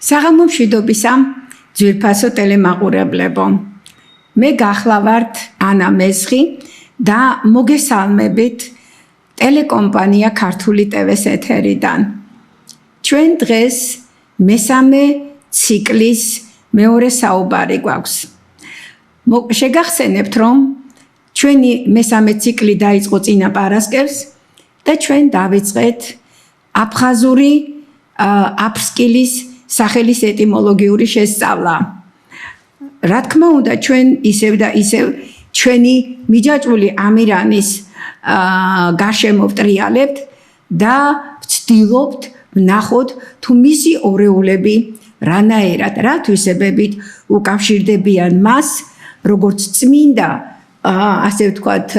საღამო მშვიდობისა, ძვირფასო ტელემაყურებლებო. მე გახლავართ ანა მესხი და მოგესალმებით ტელეკომპანია ქართული ტევეს ეთერიდან. ჩვენ დღეს მესამე ციკლის მეორე საუბარი გვაქვს. შეგახსენებთ, რომ ჩვენი მესამე ციკლი დაიწყო წინა პარასკევს და ჩვენ დავიწყეთ აფხაზური აფსკილის სახელის ეტიმოლოგიური შესწავლა. რა თქმა უნდა, ჩვენ ისევ და ისევ ჩვენი მიჯაჭვული ამირანის გარშემო ვტრიალებთ და ვცდილობთ ვნახოთ თუ მისი ორეულები რანაირად, რა თვისებებით უკავშირდებიან მას, როგორც წმინდა, ასე ვთქვათ,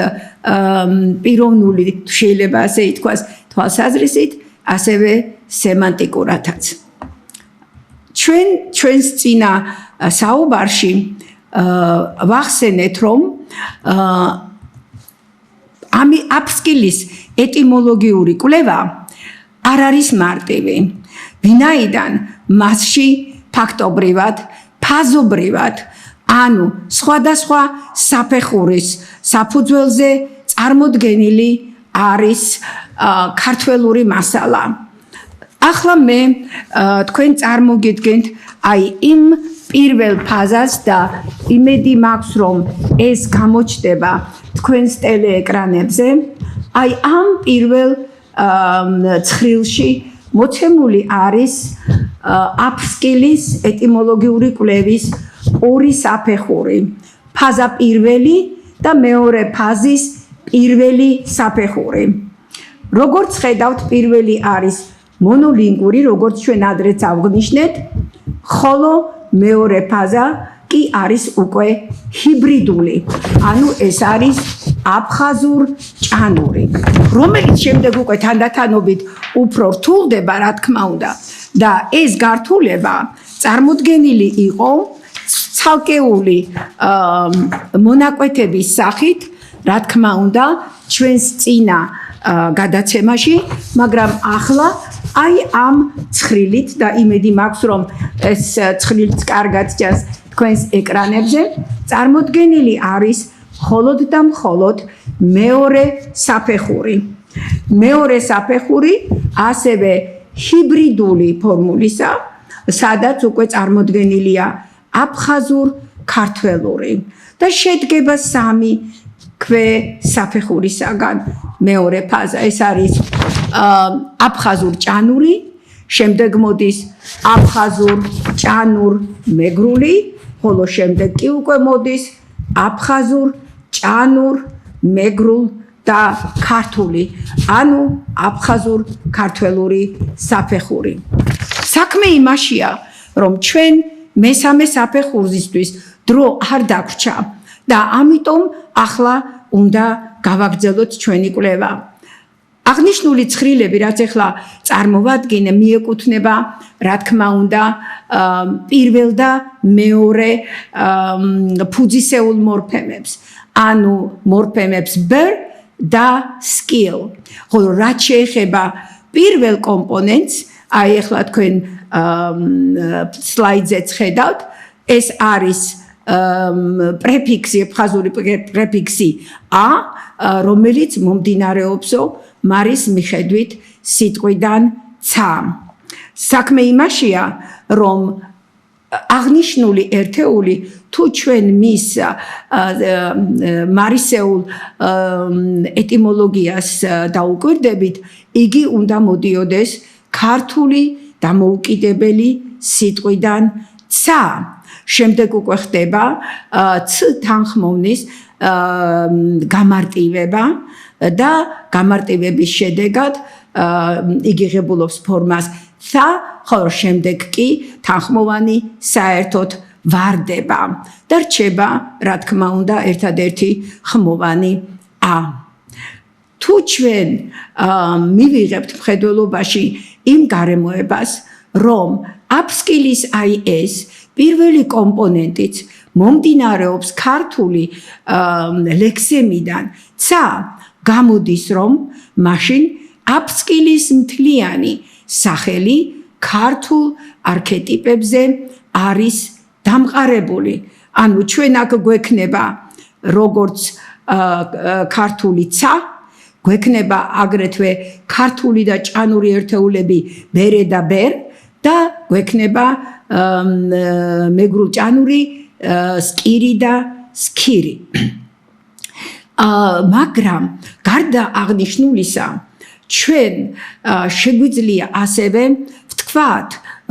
პიროვნული, შეიძლება ასე ითქვას, თვალსაზრისით, ასევე სემანტიკურადაც. ჩვენს წინა საუბარში ვახსენეთ, რომ აფსკილის ეტიმოლოგიური კვლევა არ არის მარტივი, ვინაიდან მასში ფაქტობრივად, ფაზობრივად, ანუ სხვადასხვა საფეხურის საფუძველზე წარმოდგენილი არის ქართველური მასალა. ახლა მე თქვენ წარმოგიდგენთ იმ პირველ ფაზას და იმედი მაქვს, რომ ეს გამოჩნდება თქვენს ტელეეკრანებზე. ამ პირველ ცხრილში მოცემული არის აფსკილის ეტიმოლოგიური კვლევის ორი საფეხური. ფაზა პირველი და მეორე ფაზის პირველი საფეხური. როგორც ხედავთ, პირველი არის მონოლინგური, როგორც ჩვენ ადრეც ავღნიშნეთ, ხოლო მეორე ფაზა კი არის უკვე ჰიბრიდული. ანუ ეს არის აფხაზურ-ჭანური, რომელიც შემდეგ უკვე თანდათანობით უფრო რთულდება, რა თქმა უნდა, და ეს გართულება წარმოდგენილი იყო ცალკეული მონაკვეთების სახით, რა თქმა უნდა, ჩვენს წინა გადაცემაში, მაგრამ ახლა ამ ცხრილით და იმედი მაქვს, რომ ეს ცხრილიც კარგად ჭას თქვენს ეკრანებზე, წარმოდგენილი არის მხოლოდ და მხოლოდ მეორე საფეხური. მეორე საფეხური ასევე ჰიბრიდული ფორმულისა, სადაც უკვე წარმოდგენილია აფხაზურ-ქართველური და შედგება სამი საფეხურისაგან. მეორე ფაზა ეს არის აფხაზურ-ჭანური, შემდეგ მოდის აფხაზურ-ჭანურ-მეგრული, ხოლო შემდეგ კი უკვე მოდის აფხაზურ-ჭანურ-მეგრულ და ქართული, ანუ აფხაზურ-ქართველური საფეხური. საქმე იმაშია, რომ ჩვენ მესამე საფეხურისთვის დრო არ დაგვრჩა და ამიტომ ახლა უნდა გავაგრძელოთ ჩვენი კვლევა. აღნიშნული ცხრილები, რაც ახლა წარმოვადგინე, მიეკუთვნება, რა თქმა უნდა, პირველ და მეორე ფუძისეულ მორფემებს, ანუ მორფემებს ბ და სკილ. ხოლო რაც შეეხება პირველ კომპონენტს, ახლა თქვენ სლაიდზეც ხედავთ, ეს არის პრეფიქსი, აფხაზური პრეფიქსი ა, რომელიც მომდინარეობსო მარის მიხედვით სიტყვიდან ცა. საქმე იმაშია, რომ აღნიშნული ერთეული თუ ჩვენ მის მარისეულ ეტიმოლოგიას დაუკვირდებით, იგი უნდა მოდიოდეს ქართული დამოუკიდებელი სიტყვიდან ცა. შემდეგ უკვე ხდება ც თანხმოვნის გამარტივება და გამარტივების შედეგად იგი ღებულობს ფორმას ცა, ხოლო შემდეგ კი თანხმოვანი საერთოდ ვარდება და რჩება, რა თქმა უნდა, ერთადერთი ხმოვანი ა. თუ ჩვენ მივიღებთ მხედველობაში იმ გარემოებას, რომ აფსკილის ეს პირველი კომპონენტიც მომდინარეობს ქართული ლექსემიდან ცა, გამოდის, რომ მაშინ აფსკილის მთლიანი სახელი ქართულ არქეტიპებზე არის დამყარებული. ანუ ჩვენ აქ გვექნება როგორც ქართული ცა, გვექნება აგრეთვე ქართული და ჭანური ერთეულები ბერე და ბერ და გვექნება მეგრულ-ჭანური სკირი და სქირი. მაგრამ გარდა აღნიშნულისა, ჩვენ შეგვიძლია ასევე ვთქვათ,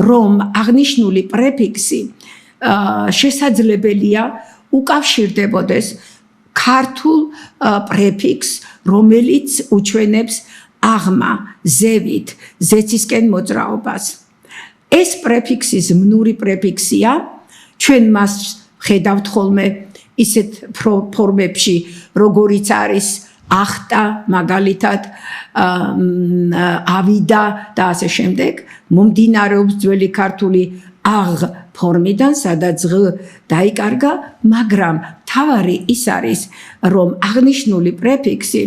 რომ აღნიშნული პრეფიქსი შესაძლებელია უკავშირდებოდეს ქართულ პრეფიქსს, რომელიც უჩვენებს აღმა, ზევით, ზეცისკენ მოძრაობას. ეს პრეფიქსი ზმნური პრეფიქსია, ჩვენ მას ხედავთ ხოლმე ისეთ ფორმებში, როგორიც არის ახტა, მაგალითად, ავიდა და ასე შემდეგ, მომდინარეობს ძველი ქართული აღ ფორმიდან, სადაც ღ დაიკარგა, მაგრამ მთავარი ის არის, რომ აღნიშნული პრეფიქსი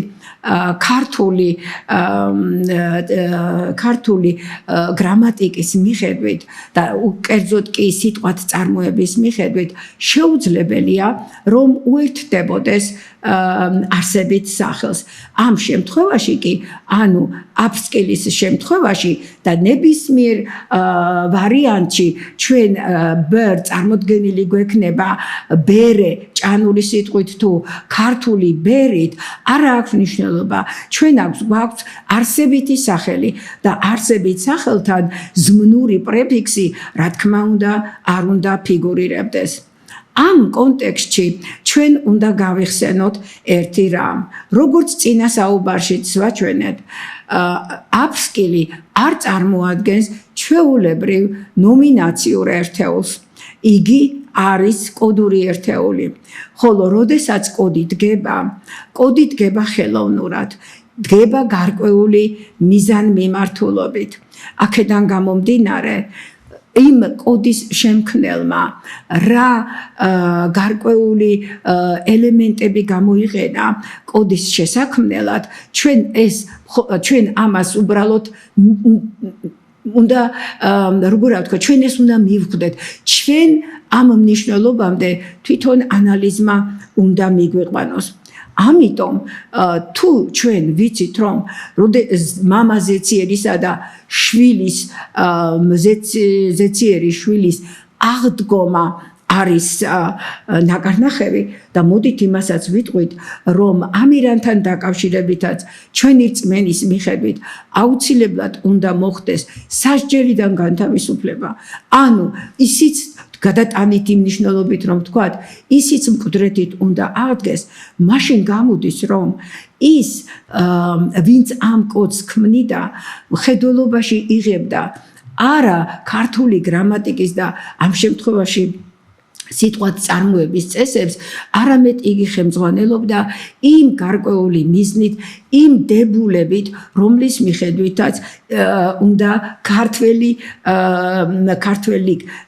ქართული გრამატიკის მიხედვით და კერძოდ კი სიტყვათ წარმოების მიხედვით შეუძლებელია, რომ უერთდებოდეს არსებით სახელს. ამ შემთხვევაში კი, ანუ აფსკილის შემთხვევაში და ნებისმიერ ვარიანტში ჩვენ ბერ წარმოდგენილი გვექნება ბერე ჭანური სიტყვით თუ ქართული ბერით, არა აქვს მნიშვნელობა. ჩვენ გვაქვს არსებითი სახელი და არსებით სახელთან ზმნური პრეფიქსი, რა თქმა უნდა, არ უნდა ფიგურირებდეს. ამ კონტექსტში ჩვენ უნდა გავიხსენოთ ერთი რამ. როგორც წინა საუბარშიც ვაჩვენეთ, აფსკილი არ წარმოადგენს ჩვეულებრივ ნომინაციურ ერთეულს. იგი არის კოდური ერთეული. ხოლო როდესაც კოდი დგება ხელოვნურად, დგება გარკვეული მიზანმიმართულობით. აქედან გამომდინარე, იმ კოდის შემქმნელმა რა გარკვეული ელემენტები გამოიყენა კოდის შესაქმნელად, ჩვენ ამას უბრალოდ უნდა როგორ ვთქვა, ჩვენ ეს უნდა მივხვდეთ. ჩვენ ამ მნიშვნელობამდე თვითონ ანალიზმა უნდა მიგვიყვანოს. ამიტომ თუ ჩვენ ვიცით, რომ მამა ზეციერისა და შვილის ზეციერი შვილის აღდგომა არის ნაკარნახევი და მოდით იმასაც ვიტყვით, რომ ამირანთან დაკავშირებითაც ჩვენი რწმენის მიხედვით აუცილებლად უნდა მოხდეს სასჯელიდან განთავისუფლება. ანუ ისიც გადატანით იმ მნიშვნელობით, რომ ვთქვათ, ისიც მკვდრეთით უნდა აღდგეს, მაშინ გამოდის, რომ ის, ვინც ამ კოდს ქმნიდა, მხედველობაში იღებდა არა ქართული გრამატიკის და ამ შემთხვევაში სიტყვათ წარმოების წესებს, არამედ იგი ხელმძღვანელობდა იმ გარკვეული მიზნით, იმ დებულებით, რომლის მიხედვითაც უნდა ქართველი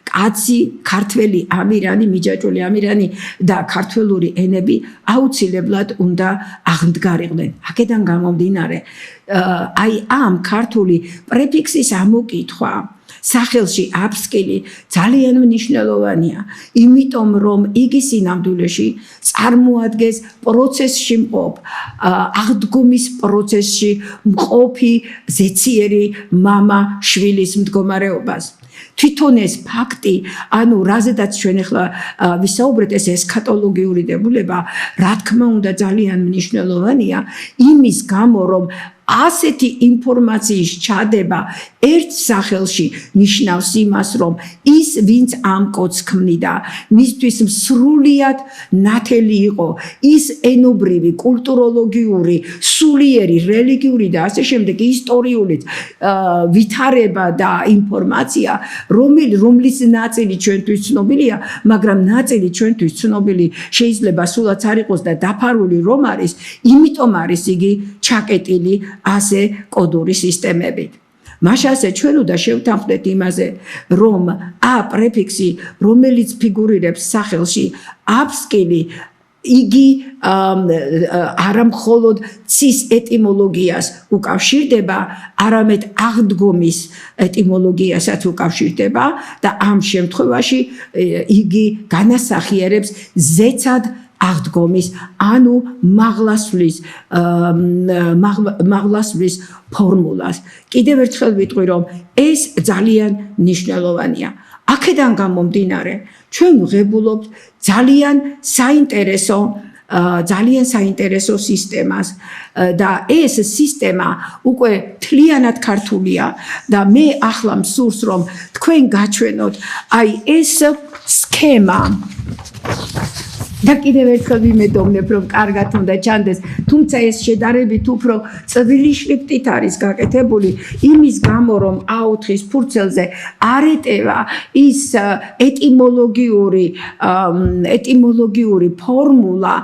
კაცი, ქართველი ამირანი, მიჯაჭვული ამირანი და ქართველური ენები აუცილებლად უნდა აღმდგარიყვნენ. აქედან გამომდინარე, აი ამ ქართული პრეფიქსის ამოკითხვა სახელში აფსკილი ძალიან მნიშვნელოვანია, იმიტომ რომ იგი სინამდვილეში წარმოადგენს პროცესში მყოფ, აღდგომის პროცესში მყოფი ზეციერი მამა შვილის მდგომარეობას. თვითონ ეს ფაქტი, ანუ რაზედაც ჩვენ ახლა ვისაუბრეთ, ეს ესქატოლოგიური დებულება, რა თქმა უნდა ძალიან მნიშვნელოვანია იმის გამო, რომ ასეთი ინფორმაციის ჩადება ერთ სახელში ნიშნავს იმას, რომ ის, ვინც ამ კოდს ქმნიდა, მისთვის სრულიად ნათელი იყო ის ენობრივი, კულტუროლოგიური, სულიერი, რელიგიური და ასე შემდეგ ისტორიული ვითარება და ინფორმაცია, რომლის ნაწილი ჩვენთვის ცნობილია, მაგრამ ნაწილი ჩვენთვის ცნობილი შეიძლება სულაც არ იყოს და დაფარული რომ არის, იმიტომ არის იგი ჩაკეტილი ასე კოდური სისტემებით. მაშასე ჩვენ უნდა შევთანხმდეთ იმაზე, რომ ა პრეფიქსი, რომელიც ფიგურირებს სახელში აფსკილი, იგი არა მხოლოდ ცის ეტიმოლოგიას უკავშირდება, არამედ აღდგომის ეტიმოლოგიასაც უკავშირდება და ამ შემთხვევაში იგი განასახიერებს ზეცად აღდგომის, ანუ მაღლასვლის ფორმულას. კიდევ ერთხელ ვიტყვი, რომ ეს ძალიან მნიშვნელოვანია. აქედან გამომდინარე, ჩვენ ვღებულობთ ძალიან საინტერესო სისტემას და ეს სისტემა უკვე მთლიანად ქართულია და მე ახლა მსურს, რომ თქვენ გაჩვენოთ აი ეს სქემა. და კიდევ ერთხელ ვიმედოვნებ, რომ კარგად უნდა ჩანდეს, თუმცა ეს შედარებით უფრო წვრილი შრიფტით არის გაკეთებული, იმის გამო, რომ A4-ის ფურცელზე არ ეტევა ის ეტიმოლოგიური ფორმულა,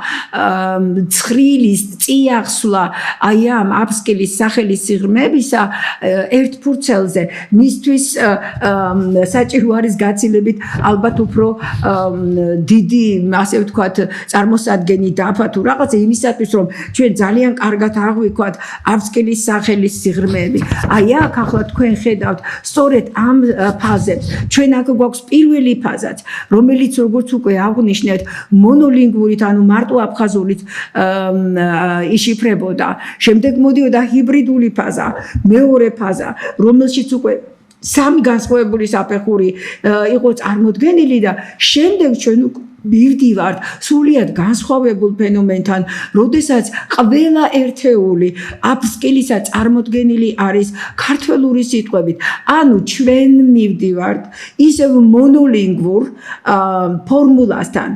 ცხრილის წიაღსვლა, აი ამ აბსკილის სახელის სიღრმებისა ერთ ფურცელზე, მისთვის საჭირო არის გაცილებით ალბათ უფრო დიდი, ასე ვთქვათ, წარმოსადგენი დაფა თუ რაღაცა იმისათვის, რომ ჩვენ ძალიან კარგად აღვიქვათ აბსკილის სახელის სიღრმეები. აი აქ ახლა თქვენ ხედავთ სწორედ ამ ფაზებს. ჩვენ აქ გვაქვს პირველი ფაზაც, რომელიც როგორც უკვე აღვნიშნეთ, მონოლინგვურით, ანუ მარტო აფხაზურით იშიფრებოდა. შემდეგ მოდიოდა ჰიბრიდული ფაზა, მეორე ფაზა, რომელშიც უკვე სამი განსხვავებული საფეხური იყო წარმოდგენილი და შემდეგ ჩვენ მივდივართ სრულიად განსხვავებულ ფენომენთან, როდესაც ყველა ერთეული აბსკილისა წარმოდგენილი არის ქართველური სიტყვებით. ანუ ჩვენ მივდივართ ისევ მონოლინგვურ ფორმულასთან.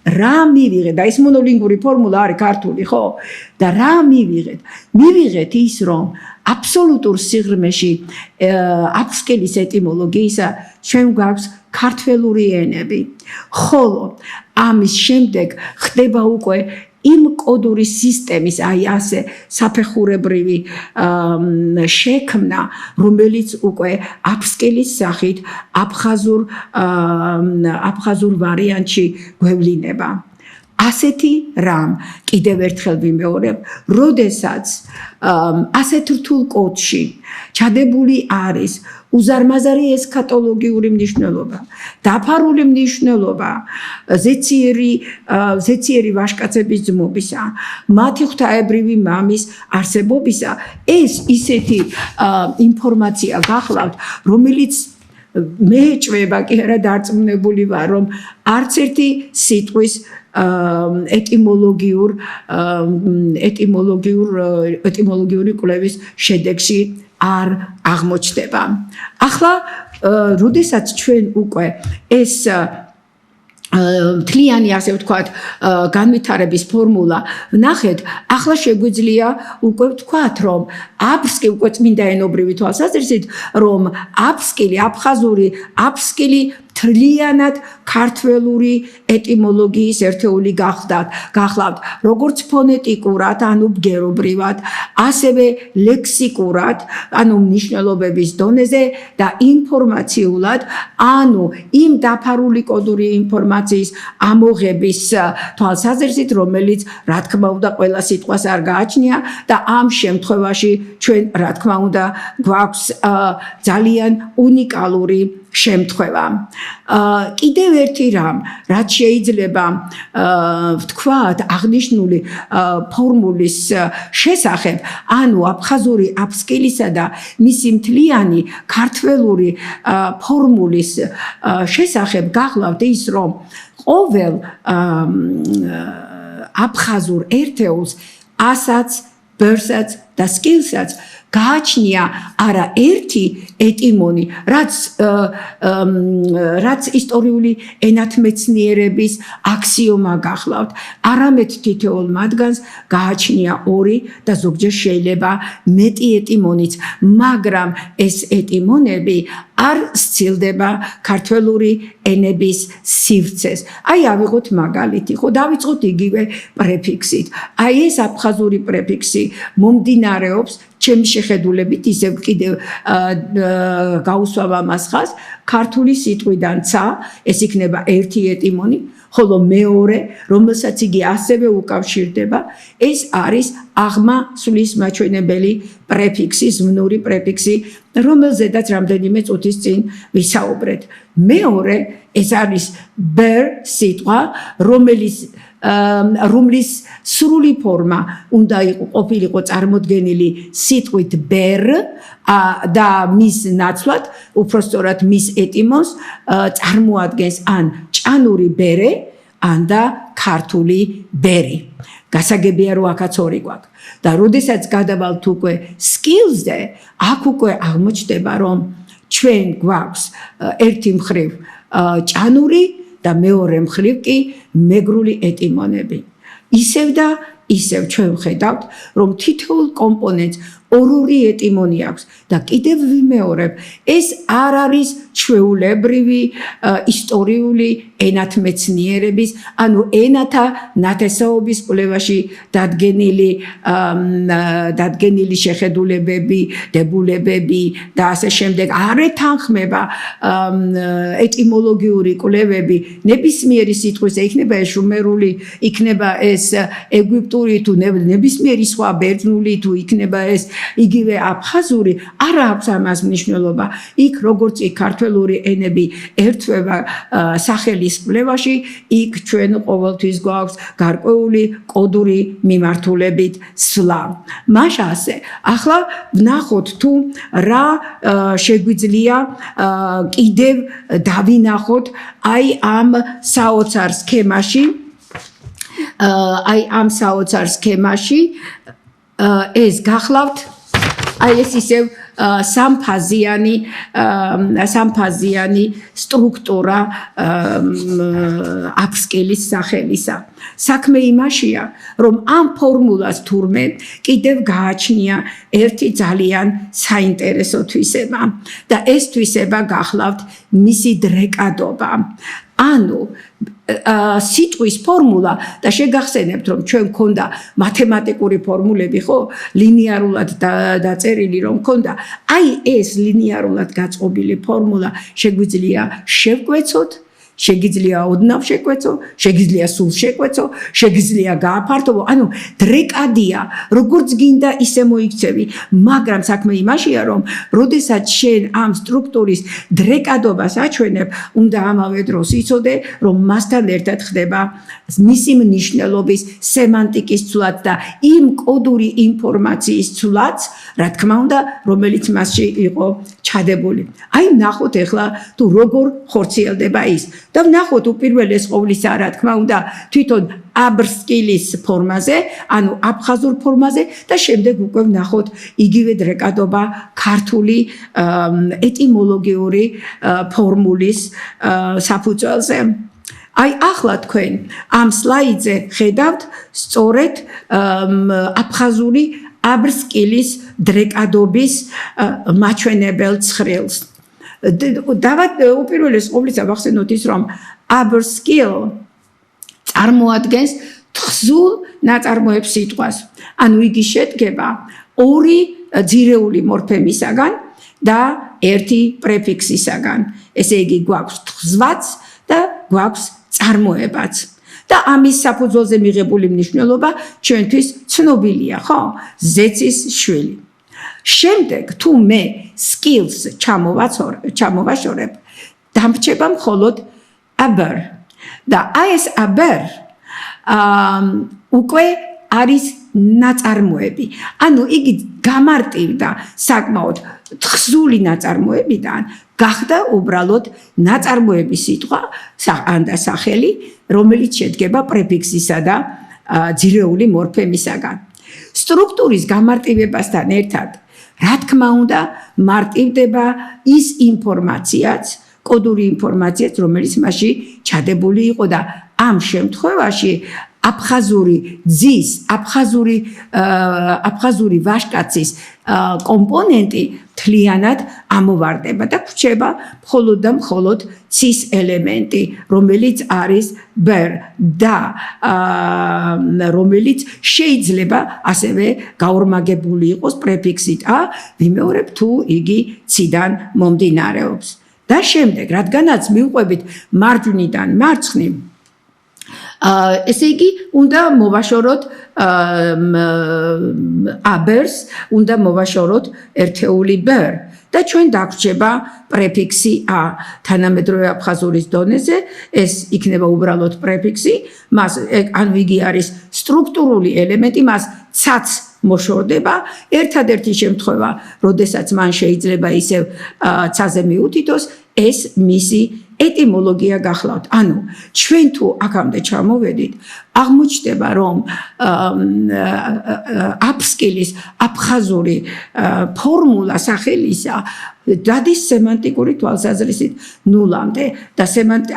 რა მივიღეთ? და ეს მონოლინგვური ფორმულა არის ქართული, ხო? და რა მივიღეთ? მივიღეთ ის, რომ აბსოლუტურ სიღრმეში აბსკილის ეტიმოლოგიისა ჩვენ გვაქვს ქართველური ენები, ხოლო ამის შემდეგ ხდება უკვე იმ კოდური სისტემის, აი ასე საფეხურებრივი შექმნა, რომელიც უკვე აბსკილის სახით აფხაზურ ვარიანტში გვევლინება. ასეთი რამ კიდევ ერთხელ ვიმეორებ, როდესაც ასეთ რთულ კოდში ჩადებული არის უზარმაზარი ესქატოლოგიური მნიშვნელობა, დაფარული მნიშვნელობა ზეციერი ვაჟკაცების ძმობისა, მათი ღვთაებრივი მამის არსებობისა, ეს ისეთი ინფორმაცია გახლავთ, რომელიც მე ჭვება კი არა დარწმუნებული ვარ, რომ არც ერთი სიტყვის ეტიმოლოგიური კვლევის შედეგში არ აღმოჩნდება. ახლა, როდესაც ჩვენ უკვე ეს მთლიანი, ასე ვთქვათ, განვითარების ფორმულა ვნახეთ, ახლა შეგვიძლია უკვე ვთქვათ, რომ აბსკილი უკვე წმინდა ენობრივი თვალსაზრისით, რომ აბსკილი, აფხაზური აბსკილი მთლიანად ქართველური ეტიმოლოგიის ერთეული გახლავთ, როგორც ფონეტიკურად, ანუ ბგერობრივად, ასევე ლექსიკურად, ანუ მნიშვნელობების დონეზე და ინფორმაციულად, ანუ იმ დაფარული კოდური ინფორმაციის ამოღების თვალსაზრისით, რომელიც, რა თქმა უნდა, ყველა სიტყვას არ გააჩნია და ამ შემთხვევაში ჩვენ, რა თქმა უნდა, გვაქვს ძალიან უნიკალური შემთხვევა. კიდევ ერთი რამ, რაც შეიძლება ვთქვათ აღნიშნული ფორმულის შესახებ, ანუ აფხაზური აბსკილისა და მისი მთლიანი ქართველური ფორმულის შესახებ გახლავთ ის, რომ ყოველ აფხაზურ ერთეულს ასაც, ბერსაც და სკილსაც გააჩნია არა ერთი ეტიმონი, რაც ისტორიული ენათმეცნიერების აქსიომა გახლავთ, არამედ თითოეულ მათგანს გააჩნია ორი და ზოგჯერ შეიძლება მეტი ეტიმონიც, მაგრამ ეს ეტიმონები არ სცილდება ქართველური ენების სივრცეს. აი ავიღოთ მაგალითი, ხო დავიწყოთ იგივე პრეფიქსით. აი ეს აფხაზური პრეფიქსი მომდინარეობს ჩემი შეხედულებით ისევ კიდევ გაუსვავ ამას ხაზს ქართული სიტყვიდან ცა, ეს იქნება ერთი ეტიმონი, ხოლო მეორე, რომელსაც იგი ასევე უკავშირდება, ეს არის აღმა სulis მაჩვენებელი პრეფიქსი, ზმნური პრეფიქსი, რომელზედაც რამდენიმე წუთის წინ ვისაუბრეთ. მეორე, ეს არის ber სიტყვა, რომლის სრული ფორმა უნდა ყოფილიყო წარმოდგენილი სიტყვით ber და მის ნაცვლად, უпростоრად მის ეტიმონს წარმოადგენს ან ჭანური ბერე, ან და ქართული ბერი. გასაგებია რომ აქაც ორი გვაქვს. და როდესაც გადავალთ უკვე skills-ზე, აქ უკვე აღმოჩნდება რომ ჩვენ გვაქვს ერთი მხრივ ჭანური და მეორე მხრივ კი მეგრული ეტიმონები. ისევ და ისევ ჩვენ ვხედავთ რომ თითოეულ კომპონენტს ორი ეტიმონი აქვს და კიდევ ვიმეორებ, ეს არ არის ჩვეულებრივი ისტორიული ენათმეცნიერების, ანუ ენათა ნათესაობის კვლევაში დადგენილი შეხედულებები, დებულებები და ასე შემდეგ. არ ეთანხმება ეტიმოლოგიური კვლევები ნებისმიერი სიტყვის, იქნება ეს შუმერული, იქნება ეს ეგვიპტური თუ ნებისმიერი სხვა ბერძნული თუ იქნება ეს იგივე აფხაზური, არ აქვს ამას მნიშვნელობა. იქ როგორც იქ ქართველური ენები ერთვება სახელის კვლევაში, იქ ჩვენ ყოველთვის გვაქვს გარკვეული კოდური მიმართულებით სვლა. მაშასე, ახლა ვნახოთ თუ რა შეგვიძლია კიდევ დავინახოთ აი ამ საოცარ სქემაში, ეს გახლავთ აი ეს ისევ სამფაზიანი სტრუქტურა აფსკილის სახელისა. საქმე იმაშია, რომ ამ ფორმულას თურმე კიდევ გააჩნია ერთი ძალიან საინტერესო თვისება და ეს თვისება გახლავთ მისი დრეკადობა. ანუ სიტყვის ფორმულა და შეგახსენებთ რომ ჩვენ გქონდა მათემატიკური ფორმულები, ხო, ლინიარულად დაწერილი რომ გქონდა, აი ეს ლინიარულად გაწყობილი ფორმულა შეგვიძლია შევკვეცოთ, შეგიძლია ოდნავ შეკვეცო, შეგიძლია სულ შეკვეცო, შეგიძლია გააფართოვო, ანუ დრეკადია, როგორც გინდა ისე მოიქცევი, მაგრამ საქმე იმაშია, რომ როდესაც შენ ამ სტრუქტურის დრეკადობას აჩვენებ, უნდა ამავე დროს იცოდე, რომ მასთან ერთად ხდება მისი მნიშვნელობის სემანტიკის ცვლაც და იმ კოდური ინფორმაციის ცვლაც, რა თქმა უნდა, რომელიც მასში იყო ჩადებული. აი ნახოთ ახლა თუ როგორ ხორციელდება ის. და ვნახოთ უპირველეს ყოვლისა, რა თქმა უნდა, თვითონ აბრსკილის ფორმაზე, ანუ აფხაზურ ფორმაზე და შემდეგ უკვე ვნახოთ იგივე დრეკადობა ქართული ეტიმოლოგიური ფორმულის საფუძველზე. აი ახლა თქვენ ამ სლაიდზე ხედავთ სწორედ აფხაზური აბრსკილის დრეკადობის მაჩვენებელ ცხრილს. უპირველეს ყოვლისა ვახსენოთ ის, რომ aberskill წარმოადგენს თხზულ ნაწარმოებს სიტყვას. ანუ იგი შედგება ორი ძირეული მორფემისაგან და ერთი პრეფიქსისაგან. ესე იგი გვაქვს თხზვაც და გვაქვს წარმოებაც. და ამის საფუძველზე მიღებული მნიშვნელობა ჩვენთვის ცნობილია, ხო? ზეცის შვილი. შემდეგ თუ მე skills ჩამოვაშორებ, დამრჩება მხოლოდ aber. და აი ეს aber უკვე არის ნაწარმოები. ანუ იგი გამარტივდა საკმაოდ თხზული ნაწარმოებიდან, გახდა უბრალოდ ნაწარმოების სიტყვა ან და სახელი, რომელიც შედგება პრეფიქსისა და ძირეული მორფემისაგან. სტრუქტურის გამარტივებასთან ერთად, რა თქმა უნდა, მარტივდება ის ინფორმაციაც, კოდური ინფორმაციაც, რომელიც მასში ჩადებული იყო და ამ შემთხვევაში აფხაზური ძის, აფხაზური ვაშკაცის კომპონენტი მთლიანად ამოვარდება და გვჭება მხოლოდ და მხოლოდ ცის ელემენტი, რომელიც არის ber და რომელიც შეიძლება ასევე გაორმაგებული იყოს პრეფიქსით a, ვიმეორებ თუ იგი ციდან მომდინარეობს. და შემდეგ, რადგანაც მივყვებით მარჯვნიდან მარცხნივ, ესე იგი, უნდა მოვაშოროთ აბერს, უნდა მოვაშოროთ ერთეული ბერ და ჩვენ დაგვრჩება პრეფიქსი ა. თანამედროვე აფხაზურის დონეზე ეს იქნება უბრალოდ პრეფიქსი, მას ანუ იგი არის სტრუქტურული ელემენტი, მას ცაც მოშორდება. ერთადერთი შემთხვევა, როდესაც მან შეიძლება ისევ ცაზე მიუთითოს, ეს მისი ეტიმოლოგია გახლავთ. ანუ ჩვენ თუ აქამდე ჩამოვედით, აღმოჩნდება, რომ აფსკილის აფხაზური ფორმულა სახელისა დადის სემანტიკური თვალსაზრისით ნულამდე და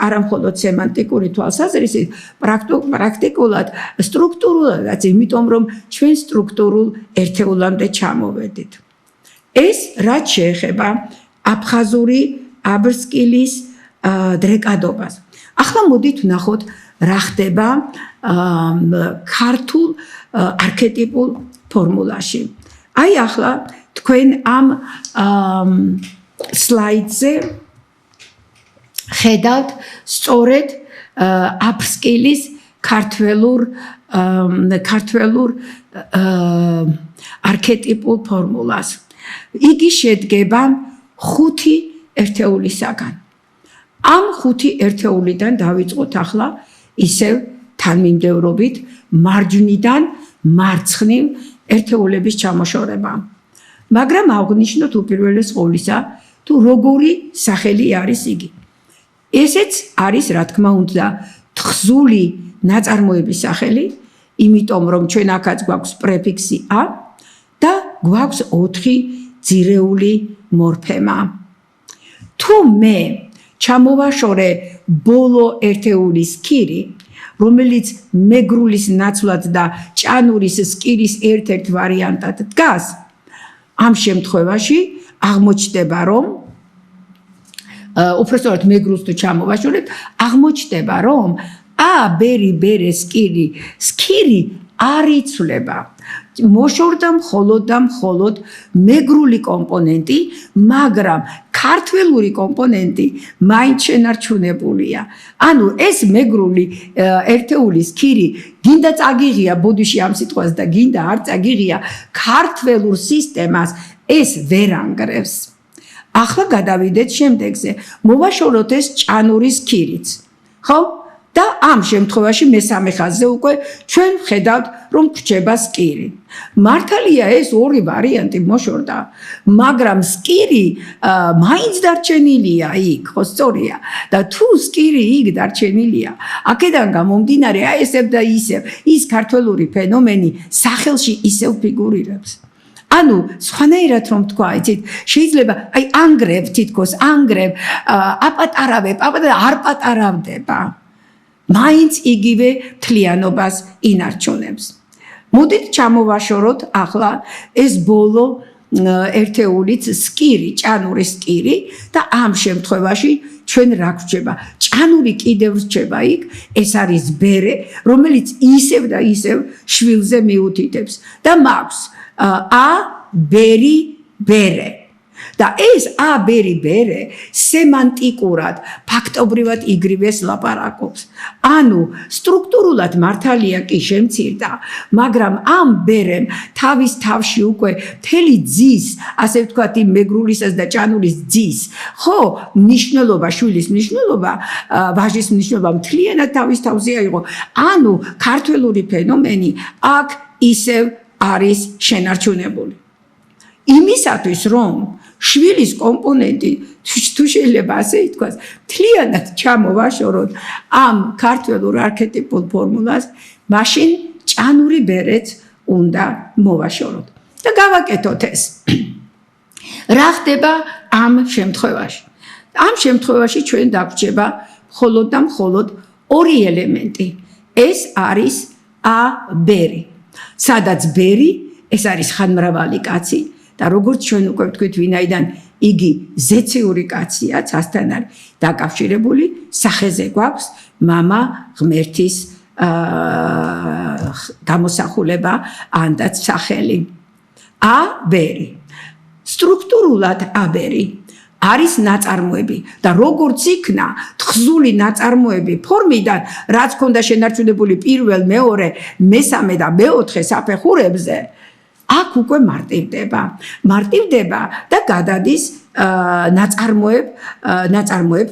არა მხოლოდ სემანტიკური თვალსაზრისით, პრაქტიკულად სტრუქტურულადაც, იმიტომ რომ ჩვენ სტრუქტურულ ერთეულამდე ჩამოვედით. ეს რაც შეეხება აფხაზური აბსკილის დრეკადობას. ახლა მოდით ვნახოთ, რა ხდება ქართულ არქეტიპულ ფორმულაში. აი ახლა თქვენ ამ სლაიდზე ხედავთ სწორედ აფსკილის ქართველურ არქეტიპულ ფორმულას. იგი შედგება 5 ერთეულისაგან. ამ 5 ერთეულიდან დავიწყოთ ახლა ისევ თანმიმდევრობით მარჯვნიდან მარცხნივ ერთეულების ჩამოშორება. მაგრამ აღვნიშნოთ უპირველეს ყოვლისა, თუ როგორი სახელი არის იგი. ესეც არის, რა თქმა უნდა, თხზული ნაწარმოების სახელი, იმიტომ რომ ჩვენ აქაც გვაქვს პრეფიქსი ა და გვაქვს 4 ძირეული მორფემა. თუ მე ჩამოვაშორე ბოლო ერთეულის ქირი, რომელიც მეგრულის ნაცვლად და ჭანურის სკირის ერთ-ერთ ვარიანტად დგას, ამ შემთხვევაში აღმოჩნდება, რომ უბრალოდ მეგრულს თუ ჩამოვაშორებთ, აღმოჩნდება, რომ ა ბერი ბერე სკირი არ იცვლება. მოშორდა მხოლოდ მეგრული კომპონენტი, მაგრამ ქართველური კომპონენტი მაინც შენარჩუნებულია. ანუ ეს მეგრული ერთეულის ქირი გინდა წაგიღია ბოდიში ამ სიტყვას და გინდა არ წაგიღია ქართველურ სისტემას ეს ვერ ანგრევს. ახლა გადავიდეთ შემდეგზე. მოვაშოროთ ეს ჭანურის ქირიც. ხო? და ამ შემთხვევაში მესამე ხაზზე უკვე ჩვენ ხედავთ, რომ გვჭება სკირი. მართალია ეს 2 ვარიანტი მოშორდა, მაგრამ სკირი მაინც დარჩენილია იქ, ხო სწორია. და თუ სკირი იქ დარჩენილია, აქედან გამომდინარე, აი ესევ და ისევ, ის ქართველური ფენომენი სახელში ისევ ფიგურირებს. ანუ სხვანაირად რომ თქვა, იცით, შეიძლება აი ანგრევ თითქოს, ანგრევ აპატარავებ, არ პატარავდება. მაინც იგივე მთლიანობას ინარჩუნებს. მოდით ჩამოვაშოროთ ახლა ეს ბოლო ერთეულიც სკირი, ჭანური სკირი და ამ შემთხვევაში ჩვენ რა გვჭება? ჭანური კიდევ რჩება იქ, ეს არის ბერე, რომელიც ისევ და ისევ შვილზე მიუთითებს და მაქვს ა ბერი ბერე. და ეს ა ბერი ბერე სემანტიკურად ფაქტობრივად იგრივეს ლაპარაკობს. ანუ სტრუქტურულად მართალია კი შემცირდა, მაგრამ ამ ბერემ თავის თავში უკვე მთელი ძის, ასე ვთქვათ, იმ მეგრულისას და ჭანურის ძის, ხო, მნიშვნელობა, შვილის მნიშვნელობა, ვაჟის მნიშვნელობა მთლიანად თავის თავზე აიღო. ანუ ქართველური ფენომენი აქ ისევ არის შენარჩუნებული. იმისათვის რომ შვილის კომპონენტი თუ შეიძლება ასე ითქვას, მთლიანად ჩამოვაშოროთ ამ ქართველურ არქეტიპულ ფორმულას, მაშინ ჭანური ბერეც უნდა მოვაშოროთ. და გავაკეთოთ ეს. რა ხდება ამ შემთხვევაში? ამ შემთხვევაში ჩვენ დაგვრჩება მხოლოდ და მხოლოდ 2 ელემენტი. ეს არის ა ბერი. სადაც ბერი, ეს არის ხანმრავალი კაცი. და როგორც ჩვენ უკვე ვთქვით, ვინაიდან იგი ზეციური კაცია, ცასთან არის დაკავშირებული, სახეზე გვაქვს მამა ღმერთის გამოსახულება, ანდაც სახელი. ა ბერი. სტრუქტურულად ა ბერი არის ნაწარმოები და როგორც იქნა თხზული ნაწარმოები ფორმიდან, რაც ქონდა შენარჩუნებული პირველ, მეორე, მესამე და მეოთხე საფეხურებზე, აქ უკვე მარტივდება და გადადის ნაწარმოებ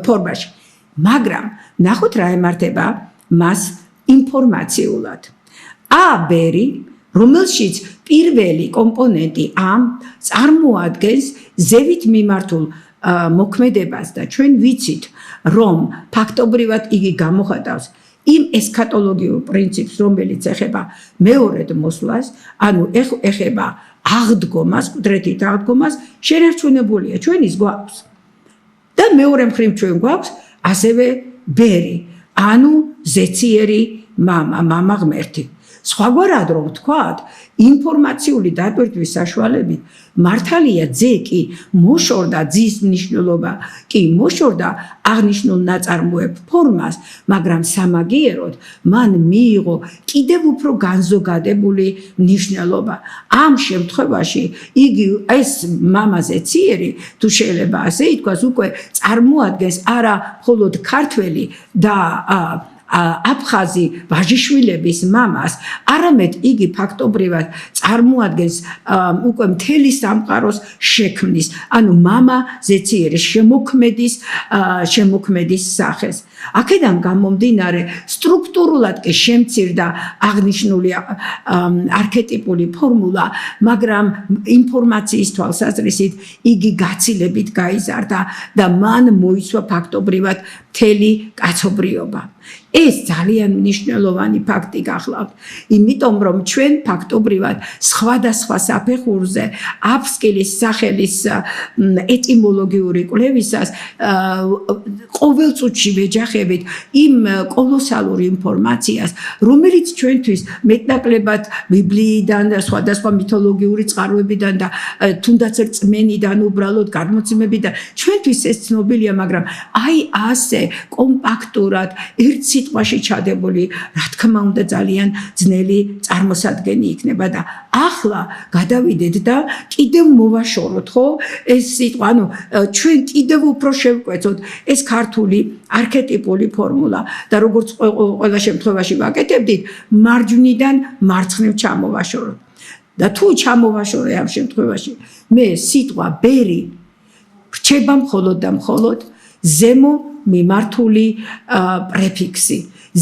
ფორმაში. მაგრამ ნახოთ რა ემართება მას ინფორმაციულად. ბერი, რომელშიც პირველი კომპონენტი ამ წარმოადგენს ზევით მიმართულ მოქმედებას და ჩვენ ვიცით, რომ ფაქტობრივად იგი გამოხატავს იმ ესქატოლოგიურ პრინციპს, რომელიც ეხება მეორედ მოსვლას, ანუ ეხება აღდგომას, კუდრეთით აღდგომას, შენარჩუნებულია, ჩვენ ის გვაქვს. და მეორე მხრივ ჩვენ გვაქვს ასევე ბერი, ანუ ზეციერი მამა ღმერთი. სხვაგვარად რომ ვთქვათ, ინფორმაციული დატვირთვის საშუალებით მართალია ძე კი მოშორდა ძის მნიშვნელობა, კი მოშორდა აღნიშნულ ნაწარმოებ ფორმას, მაგრამ სამაგიეროდ მან მიიღო კიდევ უფრო განზოგადებული მნიშვნელობა. ამ შემთხვევაში იგი ეს მამა ზეციერი, თუ შეიძლება ასე ითქვას, უკვე წარმოადგენს არა მხოლოდ ქართველი და აფხაზი ვაჟიშვილების მამას, არამედ იგი ფაქტობრივად წარმოადგენს უკვე მთელი სამყაროს შექმნის, ანუ მამა ზეციერის შემოქმედის სახეს. აქედან გამომდინარე, სტრუქტურულად კი შემცირდა აღნიშნული არქეტიპული ფორმულა, მაგრამ ინფორმაციის თვალსაზრისით იგი გაცილებით გაიზარდა და მან მოიცვა ფაქტობრივად მთელი კაცობრიობა. ეს ძალიან მნიშვნელოვანი ფაქტი გახლავთ, იმიტომ რომ ჩვენ ფაქტობრივად სხვადასხვა საფეხურზე აფსკილის სახელის ეტიმოლოგიური კვლევისას ყოველ წუთში ვეჯახებით იმ კოლოსალურ ინფორმაციას, რომელიც ჩვენთვის მეტნაკლებად ბიბლიიდან და სხვადასხვა მითოლოგიური წყაროებიდან და თუნდაც რწმენიდან, უბრალოდ გადმოცემებიდან ჩვენთვის ეს ცნობილია, მაგრამ აი ასე კომპაქტურად ერთ სიტყვაში ჩადებული, რა თქმა უნდა, ძალიან ძნელი წარმოსადგენი იქნება და ახლა გადავიდეთ და კიდევ მოვაშოროთ, ხო? ეს სიტყვა, ანუ ჩვენ კიდევ უფრო შევკვეცოთ ეს ქართული არქეტიპული ფორმულა და როგორც ყველა შემთხვევაში ვაკეთებდით, მარჯვნიდან მარცხნივ ჩამოვაშოროთ. და თუ ჩამოვაშორე ამ შემთხვევაში, მე სიტყვა ბერი რჩება მხოლოდ და მხოლოდ ზემო მიმართული პრეფიქსი.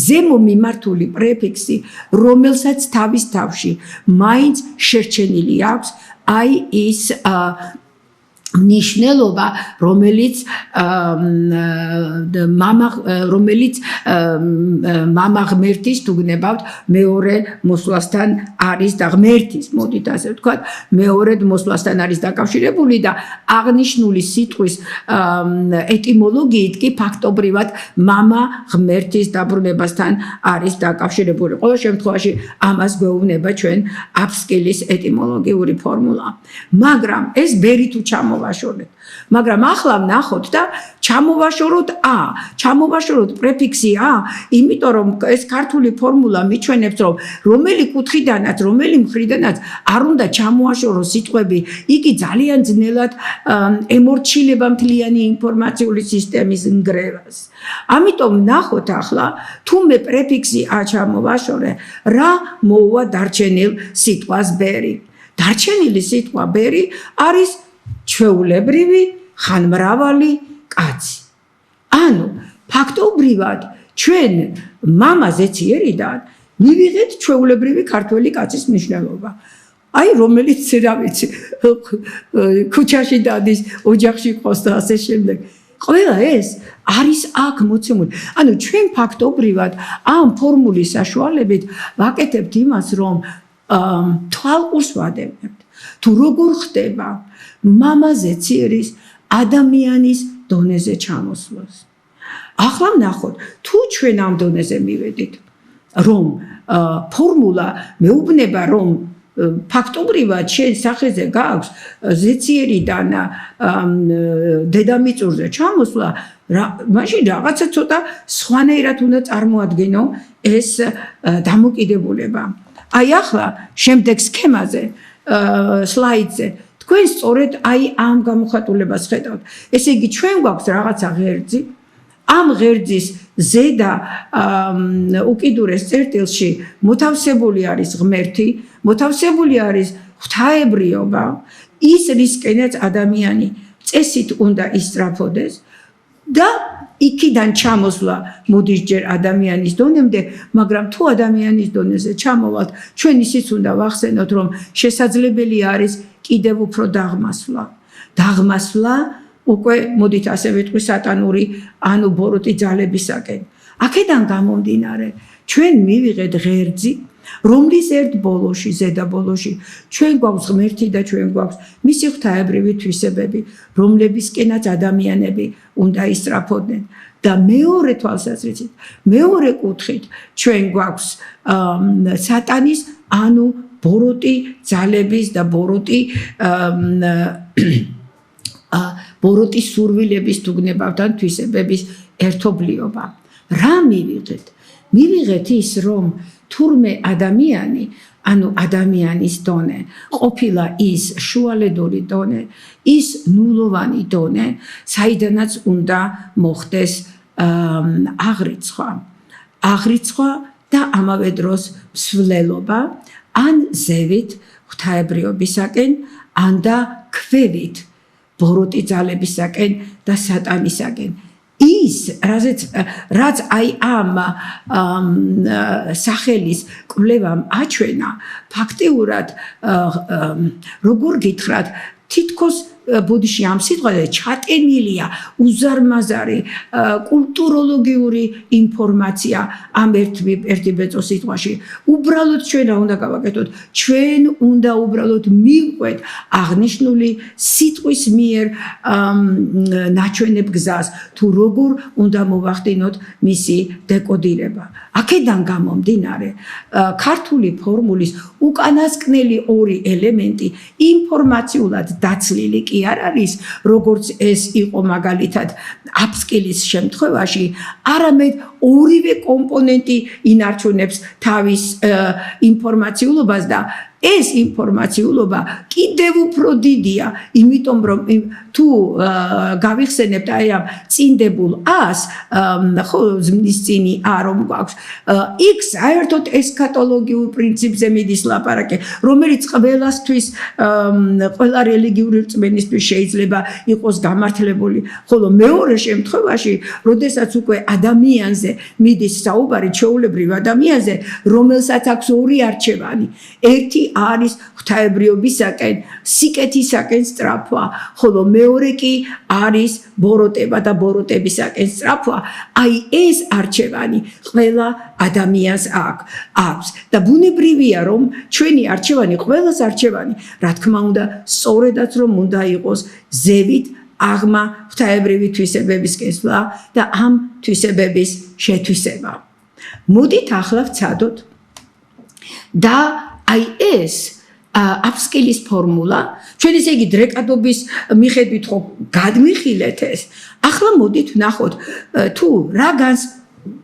ზემო მიმართული პრეფიქსი, რომელსაც თავის თავში მაინც შერჩენილი აქვს აი ის ნიშნულობა, რომელიც მამა ღმერთის თუ გნებავთ მეორე მოსვლასთან არის და ღმერთის, მოდით ასე ვთქვათ, მეორედ მოსვლასთან არის დაკავშირებული და აღნიშნული სიტყვის ეტიმოლოგიით კი ფაქტობრივად მამა ღმერთის დაბრუნებასთან არის დაკავშირებული. ყოველ შემთხვევაში ამას გვეუბნება ჩვენ აფსკილის ეტიმოლოგიური ფორმულა. მაგრამ ეს ბერი თუ ჩამოვაშორეთ. მაგრამ ახლა ვნახოთ და ჩამოვაშოროთ პრეფიქსი იმიტომ რომ ეს ქართული ფორმულა მიჩვენებს, რომ რომელი კუთხიდანაც, რომელი მხრიდანაც არ უნდა ჩამოაშოროს სიტყვები, იგი ძალიან ძნელად ემორჩილება მთლიანი ინფორმაციული სისტემის ნგრევას. ამიტომ ვნახოთ ახლა, თუ მე პრეფიქსი ჩამოვაშორე, რა მოუვა დარჩენილ სიტყვას ბერი. დარჩენილი სიტყვა ბერი არის ჩვეულებრივი ხანმრავალი კაცი. ანუ ფაქტობრივად ჩვენ მამა ზეციერიდან მივიღეთ ჩვეულებრივი ქართველი კაცის მნიშვნელობა. აი რომელიც რა ვიცი, ქუჩაში დადის, ოჯახში ყავს და ასე შემდეგ. ყველა ეს არის აქ მოცემული. ანუ ჩვენ ფაქტობრივად ამ ფორმულის საშუალებით ვაკეთებთ იმას, რომ თვალყურს ვადევნებთ. თუ როგორ ხდება მამა ზეციერის ადამიანის დონეზე ჩამოსვლას. ახლა ვნახოთ, თუ ჩვენ ამ დონეზე მივედით, რომ ფორმულა მეუბნება, რომ ფაქტობრივად შენ სახეზე გაქვს ზეციერიდან დედამიწურზე ჩამოსვლა, მაშინ რაღაცა ცოტა სხვანაირად უნდა წარმოადგინო ეს დამოკიდებულება. აი ახლა შემდეგ სქემაზე, სლაიდზე თქვენ სწორედ აი ამ გამოხატულებას ხედავთ. ესე იგი ჩვენ გვაქვს რაღაცა ღერძი, ამ ღერძის ზედა უკიდურეს წერტილში მოთავსებული არის ღმერთი, მოთავსებული არის ღვთაებრიობა, ის რისკენაც ადამიანი წესით უნდა ისწრაფოდეს და იქიდან ჩამოსვლა მოდის ჯერ ადამიანის დონემდე, მაგრამ თუ ადამიანის დონეზე ჩამოვალთ, ჩვენ ისიც უნდა ვახსენოთ, რომ შესაძლებელი არის კიდევ უფრო დაღმასვლა. დაღმასვლა უკვე მოდით ასე ვიტყვი სატანური ანუ ბოროტი ძალებისაკენ. აქედან გამომდინარე, ჩვენ მივიღეთ ღერძი, რომლის ერთ ბოლოში, ზედა ბოლოში, ჩვენ გვაქვს ღმერთი და ჩვენ გვაქვს მისი ღვთაებრივი თვისებები, რომლებისკენაც ადამიანები უნდა ისწრაფოდნენ. და მეორე თვალსაზრისით, მეორე კუთხით, ჩვენ გვაქვს სატანის, ანუ ბოროტი ძალების და ბოროტი სურვილების დუგნებავთან თვისებების ერთობლიობა. რა მივიღეთ? მივიღეთ ის, რომ თურმე ადამიანი, ანუ ადამიანის დონე, ყოფილა ის შუალედური დონე, ის ნულოვანი დონე, საიდანაც უნდა მოხდეს აღრიცხვა და ამავე დროს მსვლელობა, ან ზევით ღვთაებრიობისაკენ, ან და ქვევით ბოროტი ძალებისაკენ და სატანისაკენ. ის, რაც აი ამ სახელის კვლევამ აჩვენა, ფაქტიურად როგორ გითხრათ, თითქოს ბუდიში ამ სიტყვაზე ჩატენილია უზარმაზარი კულტუროლოგიური ინფორმაცია ამ ერთი ბეწო სიტყვაში. უბრალოდ ჩვენ უნდა გავაკეთოთ, ჩვენ უნდა უბრალოდ მივყვეთ აღნიშნული სიტყვის მიერ ნაჩვენებ გზას, თუ როგორ უნდა მოვახდინოთ მისი დეკოდირება. აქედან გამომდინარე, ქართული ფორმულის უკანასკნელი ორი ელემენტი ინფორმაციულად დაცლილი კი არ არის, როგორც ეს იყო მაგალითად აფსკილის შემთხვევაში, არამედ ორივე კომპონენტი ინარჩუნებს თავის ინფორმაციულობას და ეს ინფორმაციულობა კიდევ უფრო დიდია, იმიტომ რომ თუ გავიხსენებთ აი ამ წინდებულ ას, ხო ზმნის წინი ა რომ გვაქვს, იქ საერთოდ ესქატოლოგიურ პრინციპზე მიდის ლაპარაკი, რომელიც ყველასთვის, ყველა რელიგიური რწმენისთვის შეიძლება იყოს გამართლებული, ხოლო მეორე შემთხვევაში, როდესაც უკვე ადამიანზე მიდის საუბარი, ჩვეულებრივ ადამიანზე, რომელსაც აქვს ორი არჩევანი, ერთი არის ღვთაებრიობისაკენ, სიკეთისაკენ სწრაფვა, ხოლო მეორე კი არის ბოროტება და ბოროტებისაკენ სწრაფვა. აი ეს არჩევანი ყველა ადამიანს აქვს და ბუნებრივია, რომ ჩვენი არჩევანი, ყველას არჩევანი, რა თქმა უნდა, სწორედაც რომ უნდა იყოს ზევით აღმა ღვთაებრივი თვისებების კესვლა და ამ თვისებების შეთვისება. მოდით ახლა ვცადოთ და აი ეს აფსკილის ფორმულა, ჩვენ ესე იგი დრეკადობის მიხედვით ხო გადმიხილეთ ეს. ახლა მოდით ვნახოთ თუ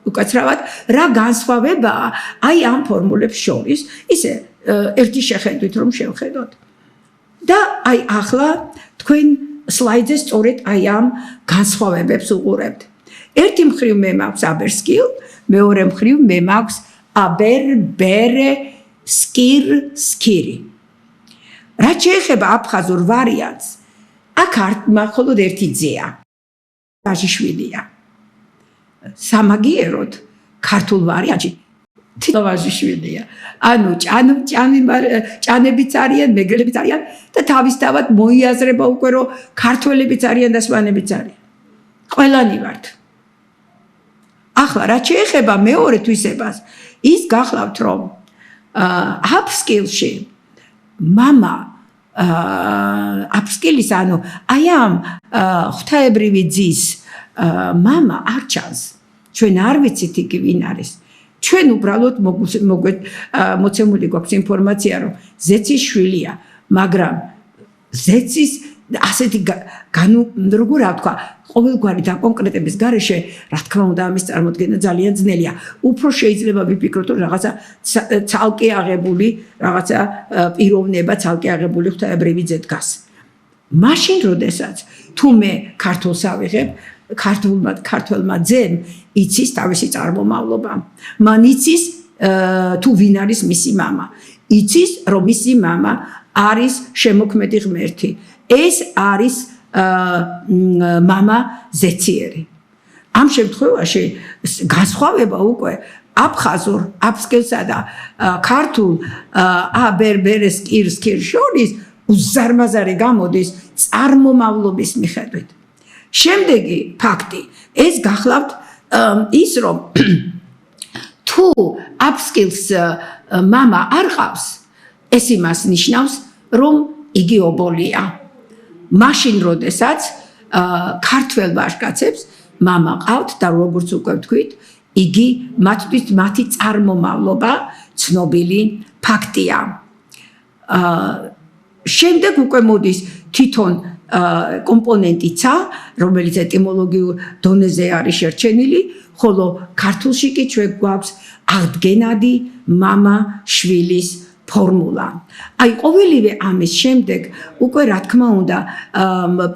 უკაცრავად რა განსხვავებაა აი ამ ფორმულებს შორის, ისე ერთი შეხედვით რომ შევხედოთ. და აი ახლა თქვენ სლაიდზე სწორედ აი ამ განსხვავებებს უყურებთ. ერთი მხრივ მე მაქვს აბერსკილ, მეორე მხრივ მე მაქვს აბერ-ბერე სკირი. რაც შეეხება აფხაზურ ვარიანტს, აქ მხოლოდ ერთი ძეა. ვაჟიშვილია. სამაგიეროდ ქართულ ვარიანტში ვაჟიშვილია. ანუ ჭანებიც არიან, მეგრელებიც არიან და თავისთავად მოიაზრება უკვე რომ ქართველებიც არიან და სვანებიც არიან. ყველანი ვართ. ახლა რაც შეეხება მეორე თვისებას, ის გახლავთ რომ აფსკილში მამა აფსკილის ანუ აი ამ ღვთაებრივი ძის მამა არ ჩანს. ჩვენ არ ვიცით იგი ვინ არის. ჩვენ უბრალოდ მოცემული გვაქვს ინფორმაცია რომ ზეცის შვილია, მაგრამ ზეცის ასეთი როგორ ვთქვა, ყოველგვარი დაკონკრეტების გარეშე, რა თქმა უნდა, ამის წარმოდგენა ძალიან ძნელია. უფრო შეიძლება ვიფიქროთ, რომ რაღაცა ცალკე აღებული, რაღაცა პიროვნება ცალკე აღებული ღვთაებრივი ძე დგას. მაშინ როდესაც თუ მე ქართულს ავიღებ, ქართველმა ძემ იცის თავისი წარმომავლობა. მან იცის თუ ვინ არის მისი მამა. იცის რომ მისი მამა არის შემოქმედი ღმერთი. ეს არის მამა ზეციერი. ამ შემთხვევაში განსხვავება უკვე აფხაზურ აფსკილსა და ქართულ ბერბერეს კირს შორის უზარმაზარი გამოდის წარმომავლობის მიხედვით. შემდეგი ფაქტი ეს გახლავთ ის რომ თუ აფსკილს მამა არ ყავს ეს იმას ნიშნავს რომ იგი ობოლია. მაშინ როდესაც ქართველ ვაჟკაცებს მამა ყავთ და როგორც უკვე ვთქვით იგი მათთვის მათი წარმომავლობა ცნობილი ფაქტია. შემდეგ უკვე მოდის თვითონ კომპონენტიცა, რომელიც ეტიმოლოგიურ დონეზე არის შერჩენილი, ხოლო ქართულში კი ჩვენ გვაქვს აღდგენადი მამა შვილის ფორმულა. აი ყოველივე ამის შემდეგ უკვე რა თქმა უნდა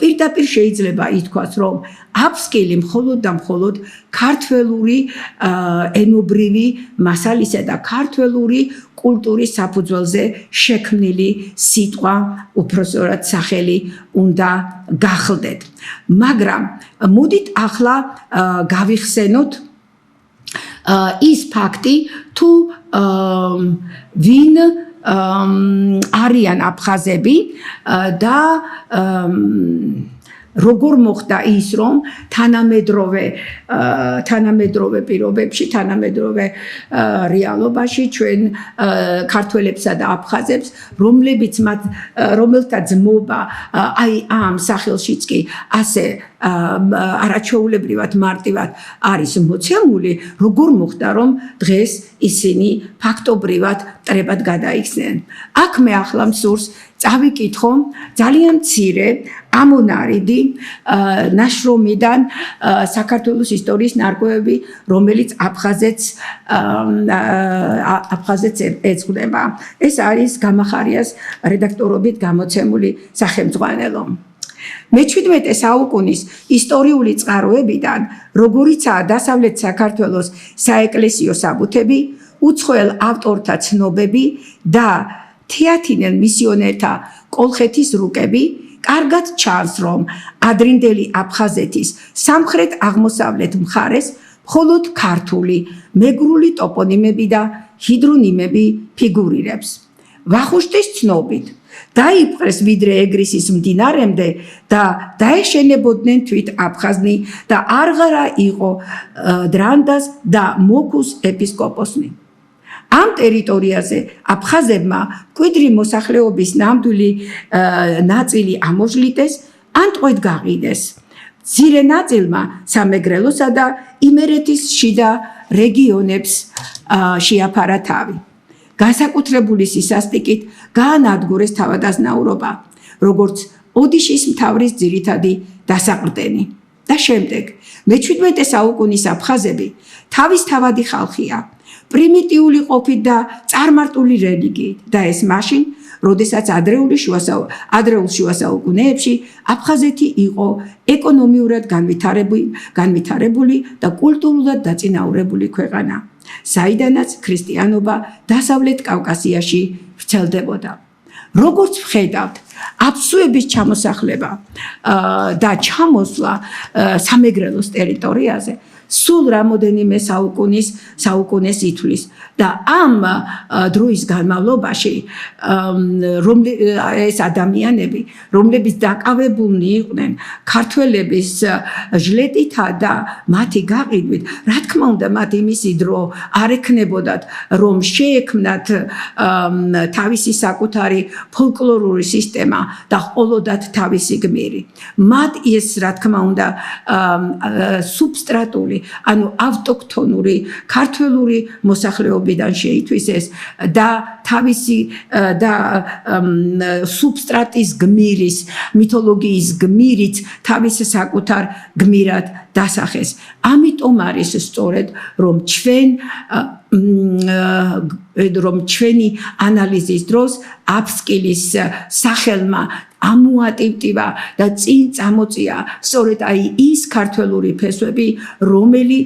პირდაპირ შეიძლება ითქვას რომ აფსკილი მხოლოდ და მხოლოდ ქართველური ენობრივი მასალისა და ქართველური კულტურის საფუძველზე შექმნილი სიტყვა უпроსორად სახელი უნდა გახლდეთ. მაგრამ მოდით ახლა გავიხსენოთ ის ფაქტი თუ ვინ არიან აფხაზები და როგორ მოხდა ის რომ თანამედროვე პირობებში თანამედროვე რეალობაში ჩვენ ქართველებსა და აფხაზებს რომელთა ძმობა აი ამ სახელშიც კი ასე არაჩვეულებრივად მარტივად არის მოცემული როგორ მოხდა რომ დღეს ისინი ფაქტობრივად მტრებად გადაიქცნენ. აქ მე ახლა მსურს წავიკითხო ძალიან მცირე ამონარიდი ნაშრომიდან საქართველოს ისტორიის ნარკვევები რომელიც აფხაზეთს ეძღვნება. ეს არის გამახარიას რედაქტორობით გამოცემული სახელმძღვანელო. მე-17 საუკუნის ისტორიული წყაროებიდან, როგორიცაა დასავლეთ საქართველოს საეკლესიო საბუთები, უცხოელ ავტორთა ცნობები და თეათინელ მისიონერთა კოლხეთის რუკები, კარგად ჩანს, რომ ადრინდელი აფხაზეთის სამხრეთ-აღმოსავლეთ მხარეს მხოლოდ ქართული, მეგრული ტოპონიმები და ჰიდრონიმები ფიგურირებს. ვახუშტის ცნობით დაიპყრეს ვიდრე ეგრისის მდინარემდე და დაეშენებოდნენ თვით აფხაზნი და არღარა იყო დრანდას და მოქუს ეპისკოპოსნი. ამ ტერიტორიაზე აფხაზებმა მკვიდრი მოსახლეობის ნამდვილი ნაწილი ამოჟლიტეს ან ტყვედ გაყიდეს. მცირე ნაწილმა სამეგრელოსა და იმერეთის შიდა რეგიონებს შეაფარა თავი. განსაკუთრებული სისასტიკით გაანადგურეს თავადაზნაურობა, როგორც ოდიშის მთავრის ძირითადი დასაყრდენი. და შემდეგ მე-17 საუკუნის აფხაზები თავისთავადი ხალხია, პრიმიტიული ყოფით და წარმარტული რელიგიით და ეს მაშინ, როდესაც ადრეულ შუა საუკუნეებში აფხაზეთი იყო ეკონომიურად განვითარებული და კულტურულად დაწინაურებული ქვეყანა, საიდანაც ქრისტიანობა დასავლეთ კავკასიაში ვრცელდებოდა. როგორც ვხედავთ, აფსუების ჩამოსახლება და ჩამოსვლა სამეგრელოს ტერიტორიაზე სულ რამოდენიმე საუკუნეს ითვლის და ამ დროის განმავლობაში ეს ადამიანები, რომლებიც დაკავებულნი იყვნენ ქართველების ჟლეტითა და მათი გაყიდვით, რა თქმა უნდა, მათ იმისი დრო არ ექნებოდათ, რომ შეექმნათ თავისი საკუთარი ფოლკლორული სისტემა და ყოლოდათ თავისი გმირი. მათ ეს, რა თქმა უნდა, სუბსტრატული ანუ ავტოქთონური ქართველური მოსახლეობიდან შეითვისეს და თავისი და სუბსტრატის გმირის მითოლოგიის გმირიც თავის საკუთარ გმირად დასახეს. ამიტომ არის სწორედ რომ ჩვენ რომ ჩვენი ანალიზის დროს აფსკილის სახელმა ამოატივტივა და წინ წამოწია სწორედ აი ის ქართველური ფესვები, რომელი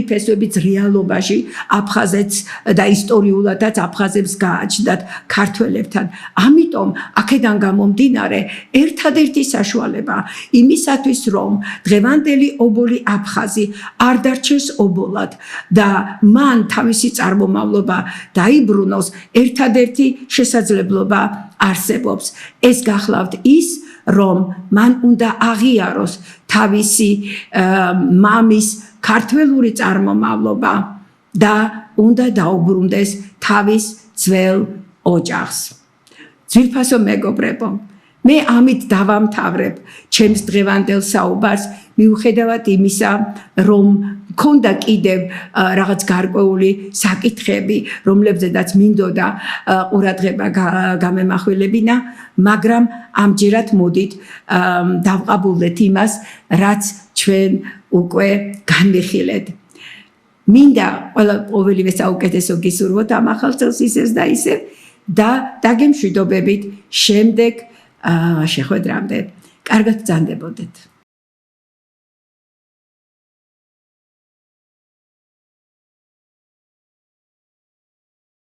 ფესვებიც რეალობაში აფხაზეთს და ისტორიულადაც აფხაზებს გააჩნდათ ქართველებთან. ამიტომ აქედან გამომდინარე ერთადერთი საშუალება იმისათვის, რომ დღევანდელი ობოლი აფხაზი არ დარჩეს ობოლად და მან თავისი წარმომავლობა დაიბრუნოს, ერთადერთი შესაძლებლობა არსებობს. ეს გახლავთ ის, რომ მან უნდა აღიაროს თავისი მამის ქართველური წარმომავლობა და უნდა დაუბრუნდეს თავის ძველ ოჯახს. ძვირფასო მეგობრებო, მე ამით დავამთავრებ ჩემს დღევანდელ საუბარს, მიუხედავად იმისა, რომ მქონდა კიდევ რაღაც გარკვეული საკითხები, რომლებზედაც მინდოდა ყურადღება გამემახვილებინა, მაგრამ ამჯერად მოდით დავყაბულდეთ იმას, რაც ჩვენ უკვე განვიხილეთ. მინდა ყოველივე საუკეთესო გისურვოთ ამ ახალ წელს ისევ და ისევ და დაგემშვიდობებით შემდეგ შეხვედრამდე. კარგად ბრძანდებოდეთ.